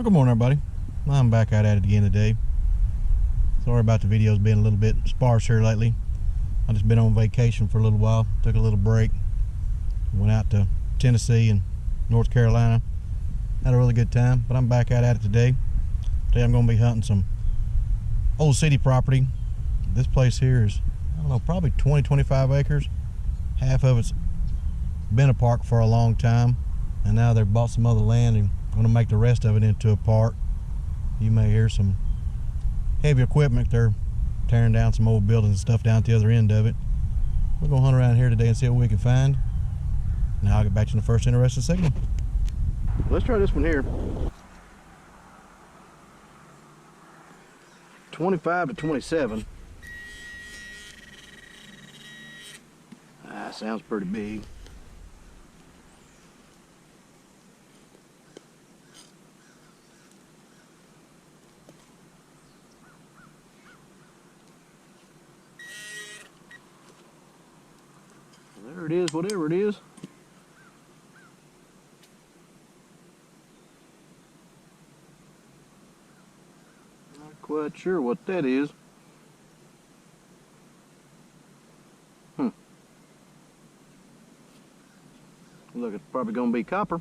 Good morning, everybody. I'm back out at it again today. Sorry about the videos being a little bit sparse here lately. I've just been on vacation for a little while. Took a little break. Went out to Tennessee and North Carolina. Had a really good time, but I'm back out at it today. Today I'm going to be hunting some old city property. This place here is, I don't know, probably 20-25 acres. Half of it's been a park for a long time, and now they've bought some other land and going to make the rest of it into a park. You may hear some heavy equipment. They're tearing down some old buildings and stuff down at the other end of it. We're going to hunt around here today and see what we can find. Now I'll get back to the first interesting segment. Let's try this one here. 25 to 27. Sounds pretty big. There it is, whatever it is. Not quite sure what that is. Look, it's probably going to be copper.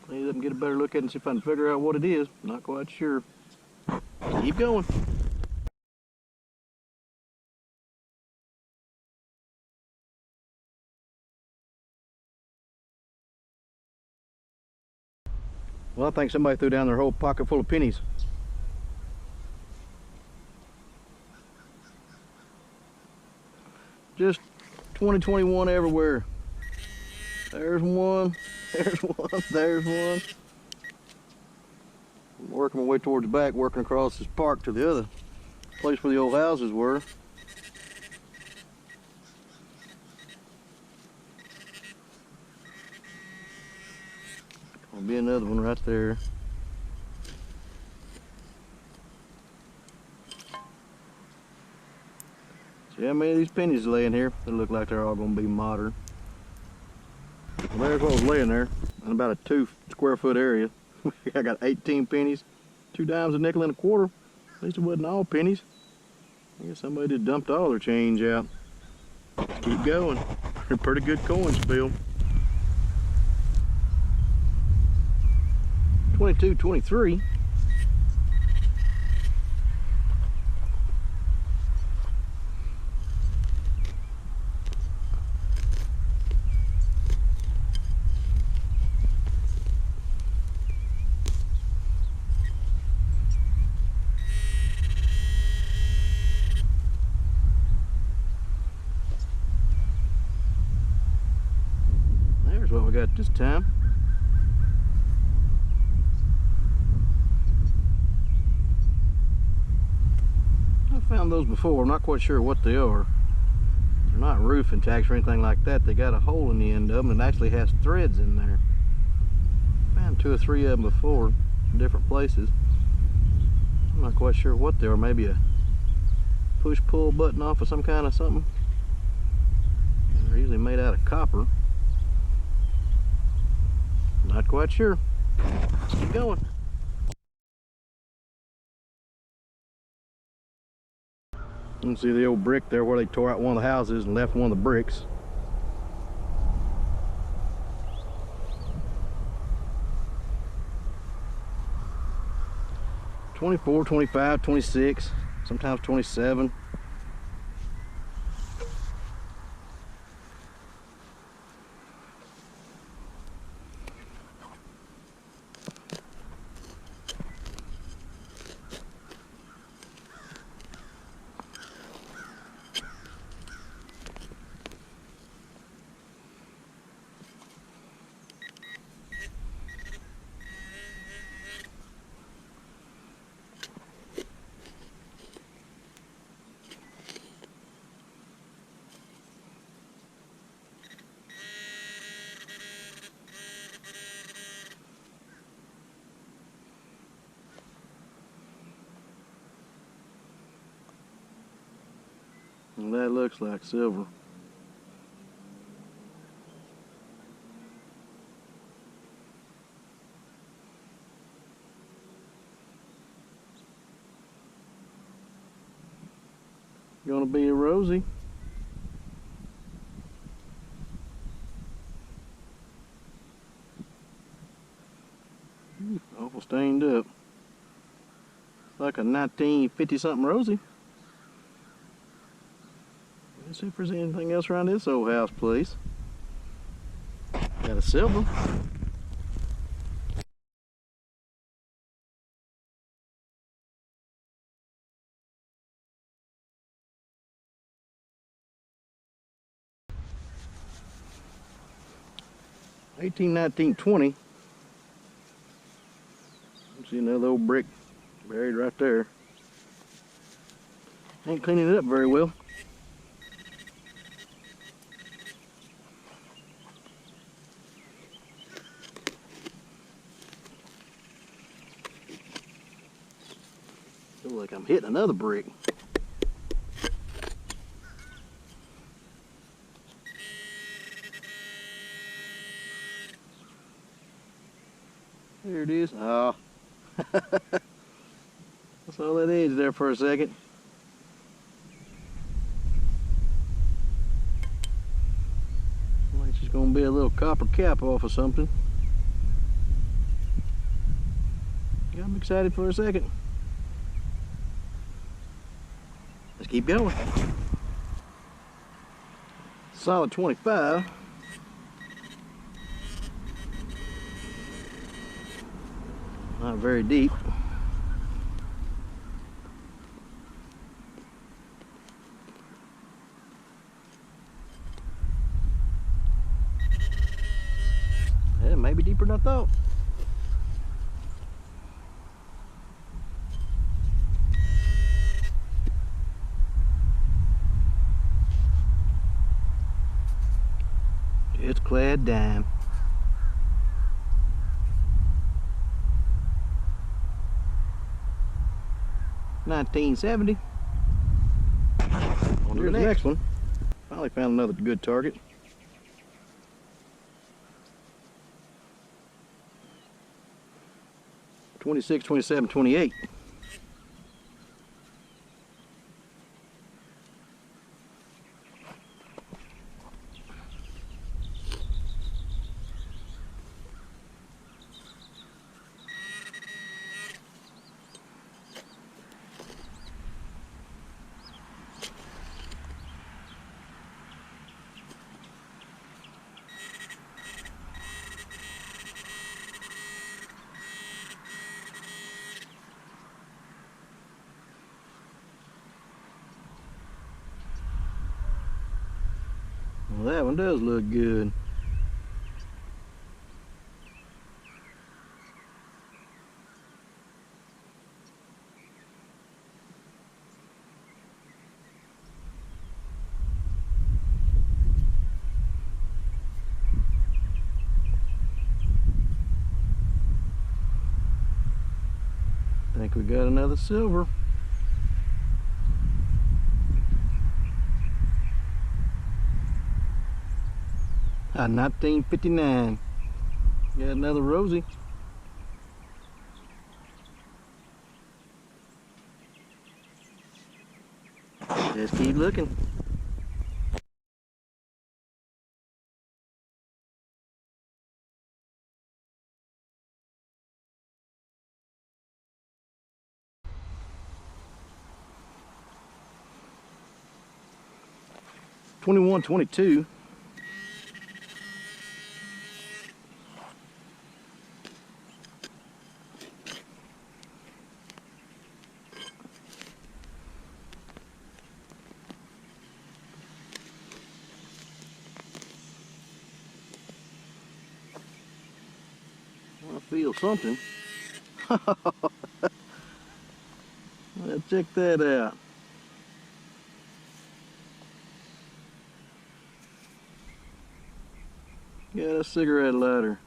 Clean it up and get a better look at it and see if I can figure out what it is. Not quite sure. Keep going. Well, I think somebody threw down their whole pocket full of pennies. Just 2021 everywhere. There's one, there's one, there's one. I'm working my way towards the back, working across this park to the other place where the old houses were. There'll be another one right there. See how many of these pennies are laying here? They look like they're all going to be modern. Well, there's what was laying there in about a 2 square foot area. I got 18 pennies, 2 dimes, a nickel, and a quarter. At least it wasn't all pennies. I guess somebody just dumped all their change out. Let's keep going. They're pretty good coin spill. 22, 23. There's what we got this time. I found those before. I'm not quite sure what they are. They're not roofing tacks or anything like that. They got a hole in the end of them and it actually has threads in there. Found 2 or 3 of them before in different places. I'm not quite sure what they are. Maybe a push-pull button off of some kind of something. They're usually made out of copper. Not quite sure. Let's keep going. You can see the old brick there where they tore out one of the houses and left one of the bricks. $24, $25, $26, sometimes $27. And that looks like silver. gonna be a Rosie. Awful stained up. Like a 1950 something Rosie. Let's see if there's anything else around this old house, please. Got a silver. '18, 19, 20. See another old brick buried right there. Ain't cleaning it up very well. Feel like I'm hitting another brick. There it is. Oh. I saw that edge there for a second. Like it's just gonna be a little copper cap off of something. Got me excited for a second. Let's keep going. Solid 25. Not very deep. Yeah, maybe deeper than I thought. It's clad dime. $19.70. On to the next one. Finally found another good target. $26, $27, $28. Well, that one does look good. I think we got another silver. Ah, 1959. Got another Rosie. Just keep looking. $21, $22. I feel something. Let's check that out. Got a cigarette lighter.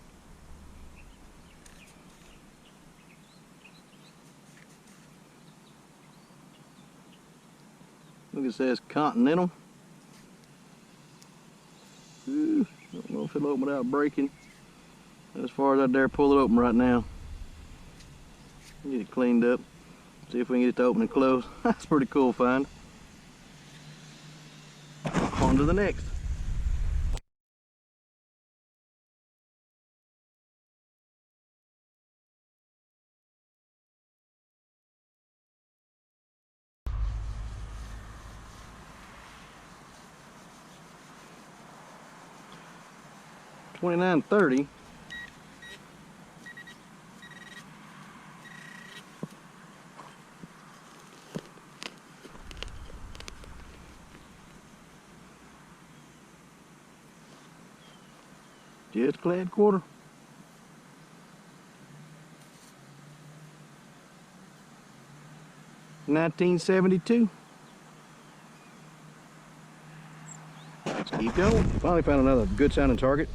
Look, it says Continental. Ooh, don't know if it'll open without breaking. As far as I dare pull it open right now. Get it cleaned up. See if we can get it to open and close. That's a pretty cool find. on to the next. $29.30. Just clad quarter. $19.72. Let's keep going. Finally found another good sounding target.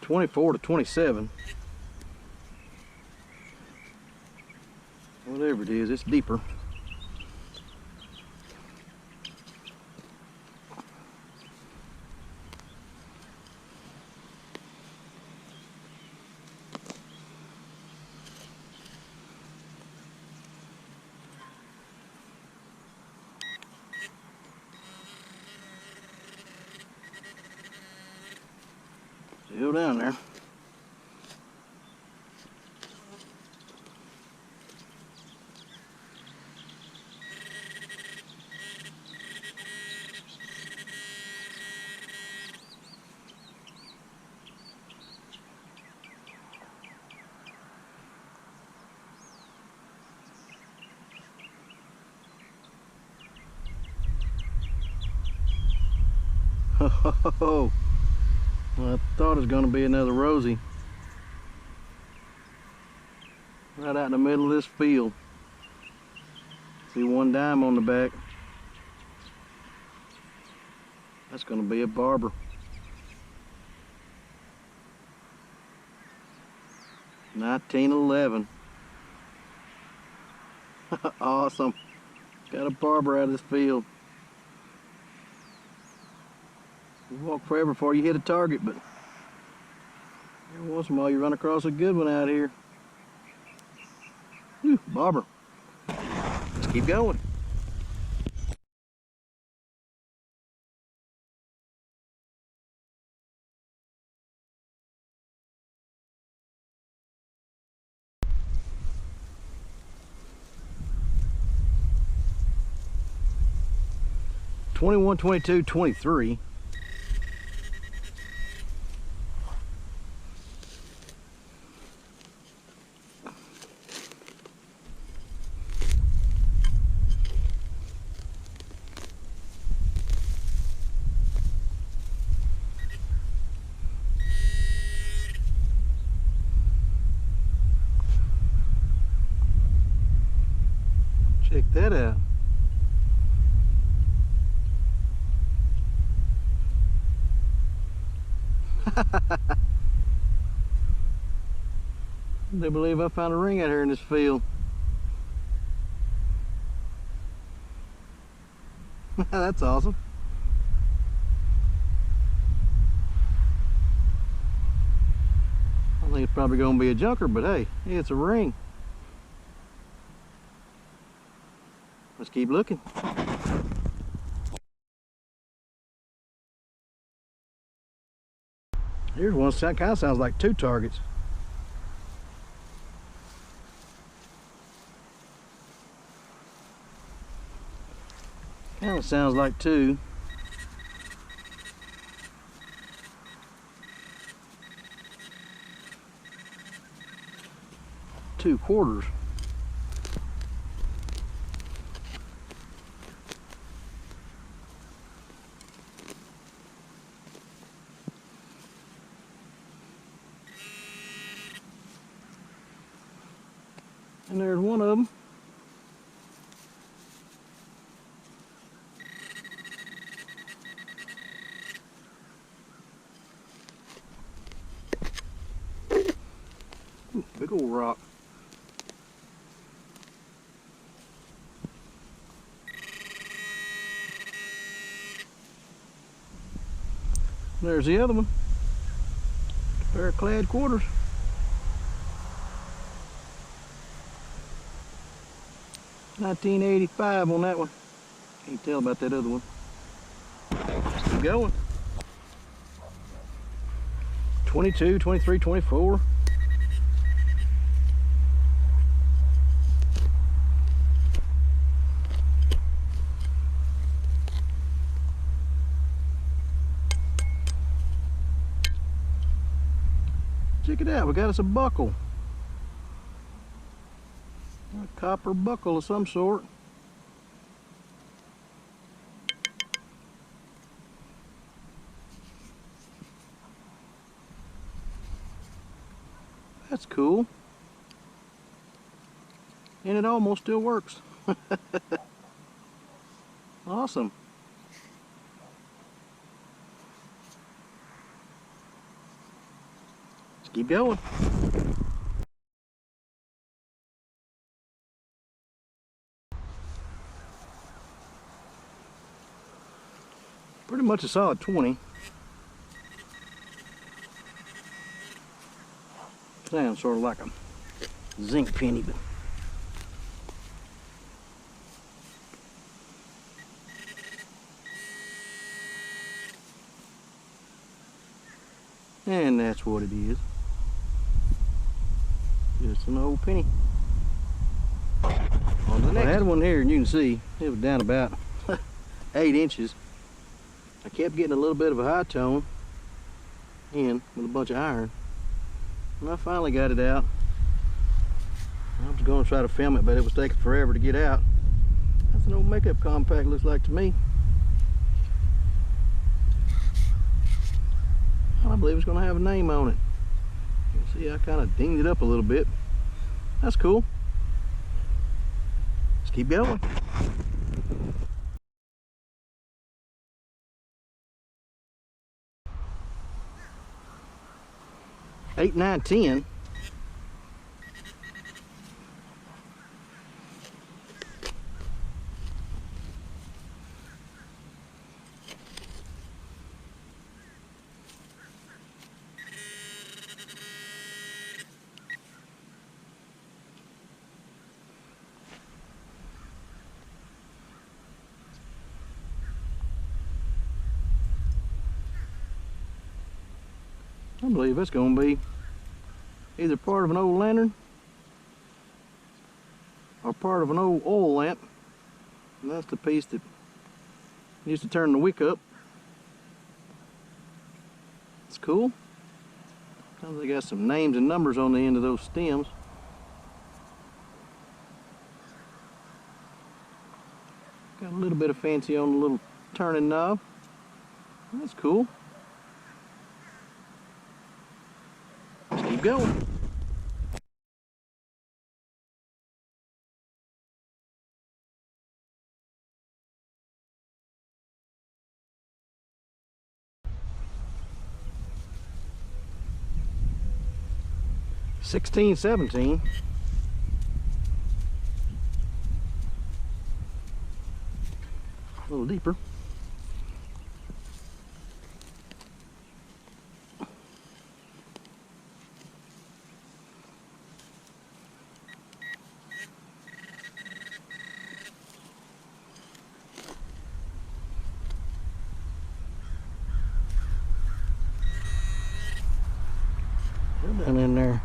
$24 to $27. Whatever it is, it's deeper. Still down there. Oh, I thought it was going to be another Rosie. Right out in the middle of this field. See one dime on the back. That's going to be a barber. $19.11. Awesome. Got a barber out of this field. You walk forever before you hit a target, but every once in a while you run across a good one out here. Whew, barber. Let's keep going. $21, $22, $23. Check that out. They believe I found a ring out here in this field. That's awesome. I think it's probably going to be a junker, but hey, it's a ring. Let's keep looking. Here's one that kind of sounds like two targets. Kind of sounds like two. Two quarters. And there's one of them. Ooh, big old rock. There's the other one. Pair of clad quarters. 1985 on that one. Can't tell about that other one. Let's keep going. 22, 23, 24. Check it out, we got us a buckle. A copper buckle of some sort. That's cool. And it almost still works. Awesome. Let's keep going. Pretty much a solid 20. Sounds sort of like a zinc penny, but and that's what it is. Just an old penny. On the next. I had one here, and you can see it was down about 8 inches. I kept getting a little bit of a high tone in with a bunch of iron. And I finally got it out. I was going to try to film it, but it was taking forever to get out. That's an old makeup compact, looks like to me. I believe it's going to have a name on it. You can see I kind of dinged it up a little bit. That's cool. Let's keep going. 8, 9, 10. I believe it's going to be either part of an old lantern or part of an old oil lamp. And that's the piece that used to turn the wick up. It's cool. They got some names and numbers on the end of those stems. Got a little bit of fancy on the little turning knob. That's cool. Let's keep going. $16, $17. A little deeper. Down in there.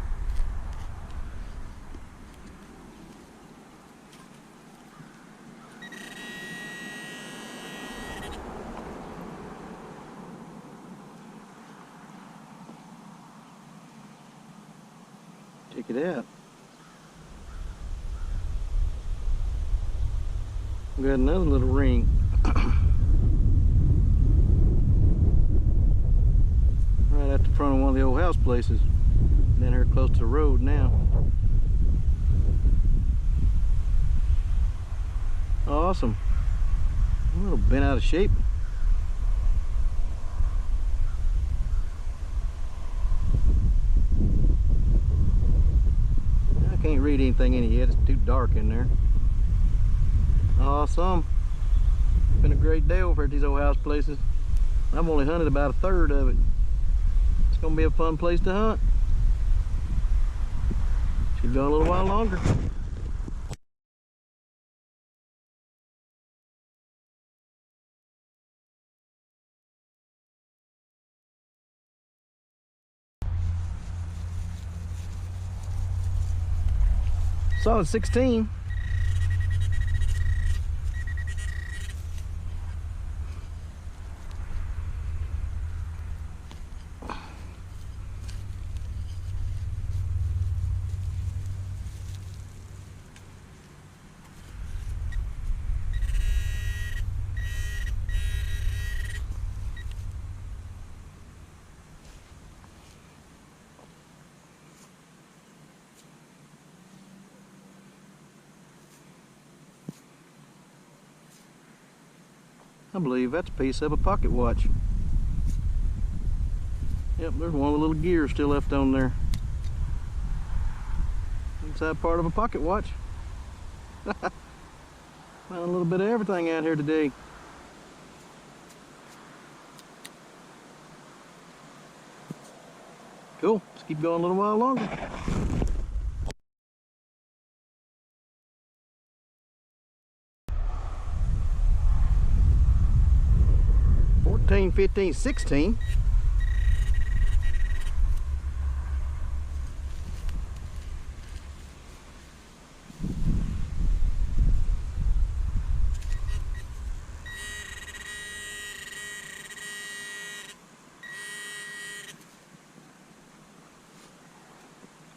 Check it out. We got another little ring. Right at the front of one of the old house places. Down here close to the road now. Awesome. A little bent out of shape. I can't read anything in it yet, it's too dark in there. Awesome. Been a great day over at these old house places. I've only hunted about a third of it. It's gonna be a fun place to hunt. Should go a little while longer. Solid 16. I believe that's a piece of a pocket watch. Yep, there's one with a little gear still left on there. Inside part of a pocket watch. Found a little bit of everything out here today. Cool, let's keep going a little while longer. 14, 15, 16.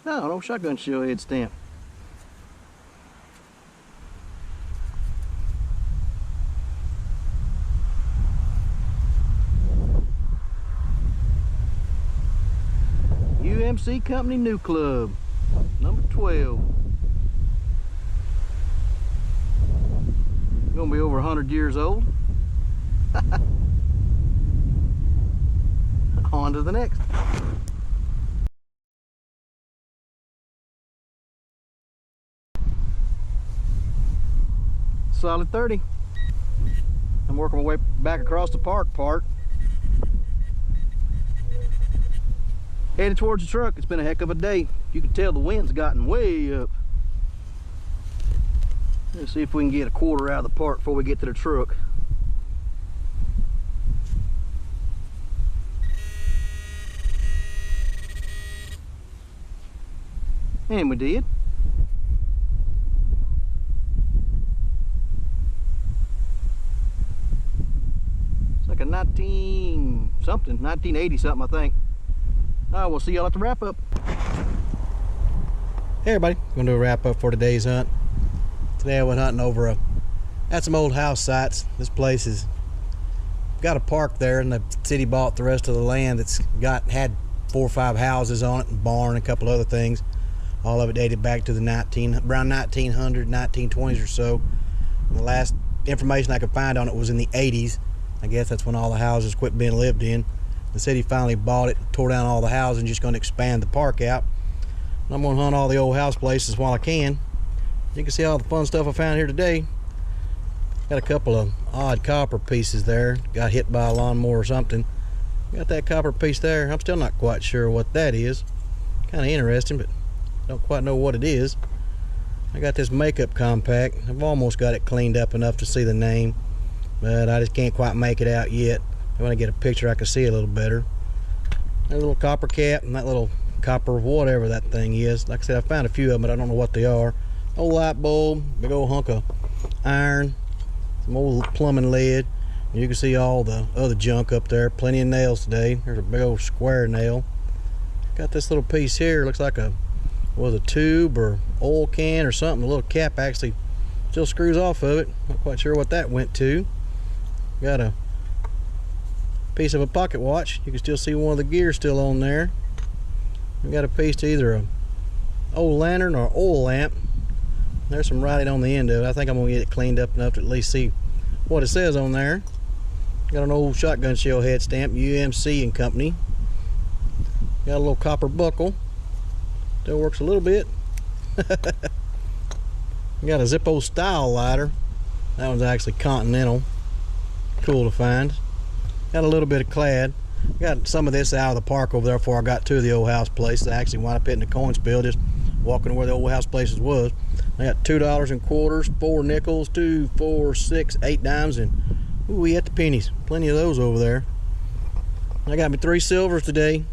No shotgun shell head stamp. UMC Company New Club, number 12. Gonna be over 100 years old. On to the next. Solid 30. I'm working my way back across the park part. Headed towards the truck. It's been a heck of a day. You can tell the wind's gotten way up. Let's see if we can get a quarter out of the park before we get to the truck. And we did. It's like a 1980 something, I think. We'll see y'all at the wrap up. Hey everybody, gonna do a wrap up for today's hunt. Today I went hunting over at some old house sites. This place has got a park there, and the city bought the rest of the land that's had 4 or 5 houses on it, and a barn, and a couple other things. All of it dated back to the around 1900, 1920s or so. And the last information I could find on it was in the 80s. I guess that's when all the houses quit being lived in. The city finally bought it, tore down all the houses, and just going to expand the park out. And I'm going to hunt all the old house places while I can. You can see all the fun stuff I found here today. Got a couple of odd copper pieces there. Got hit by a lawnmower or something. Got that copper piece there. I'm still not quite sure what that is. Kind of interesting, but don't quite know what it is. I got this makeup compact. I've almost got it cleaned up enough to see the name, but I just can't quite make it out yet. When I get a picture I can see a little better. That little copper cap and that little copper whatever that thing is. Like I said, I found a few of them, but I don't know what they are. Old light bulb, big old hunk of iron, some old plumbing lead. And you can see all the other junk up there. Plenty of nails today. There's a big old square nail. Got this little piece here. Looks like a tube or oil can or something. The little cap actually still screws off of it. Not quite sure what that went to. Got a piece of a pocket watch. You can still see one of the gears still on there. We got a piece to either a old lantern or oil lamp. There's some writing on the end of it. I think I'm gonna get it cleaned up enough to at least see what it says on there. Got an old shotgun shell head stamp, UMC and Company. Got a little copper buckle. Still works a little bit. Got a Zippo style lighter. That one's actually Continental. Cool to find. Got a little bit of clad. Got some of this out of the park over there before I got to the old house place. I actually wound up hitting the coin spill just walking where the old house places was. I got $2 in quarters, 4 nickels, 2, 4, 6, 8 dimes, and ooh, we hit the pennies. Plenty of those over there. I got me 3 silvers today.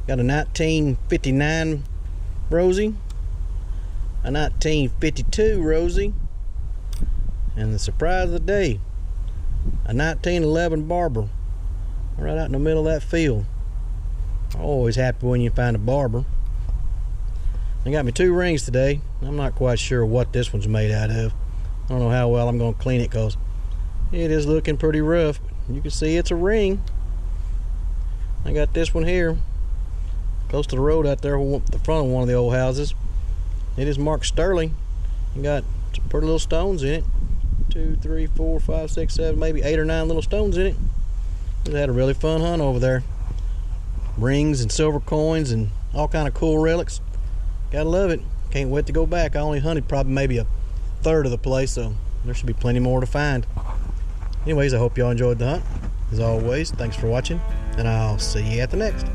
Got a 1959 Rosie. a 1952 Rosie. And the surprise of the day, a 1911 Barber, right out in the middle of that field. Always happy when you find a Barber. They got me 2 rings today. I'm not quite sure what this one's made out of. I don't know how well I'm going to clean it because it is looking pretty rough. You can see it's a ring. I got this one here, close to the road out there, the front of one of the old houses. It is marked Sterling. You got some pretty little stones in it. 2, 3, 4, 5, 6, 7, maybe 8 or 9 little stones in it. We had a really fun hunt over there. Rings and silver coins and all kind of cool relics. Gotta love it. Can't wait to go back. I only hunted probably maybe a third of the place, so there should be plenty more to find. Anyways, I hope y'all enjoyed the hunt. As always, thanks for watching, and I'll see you at the next.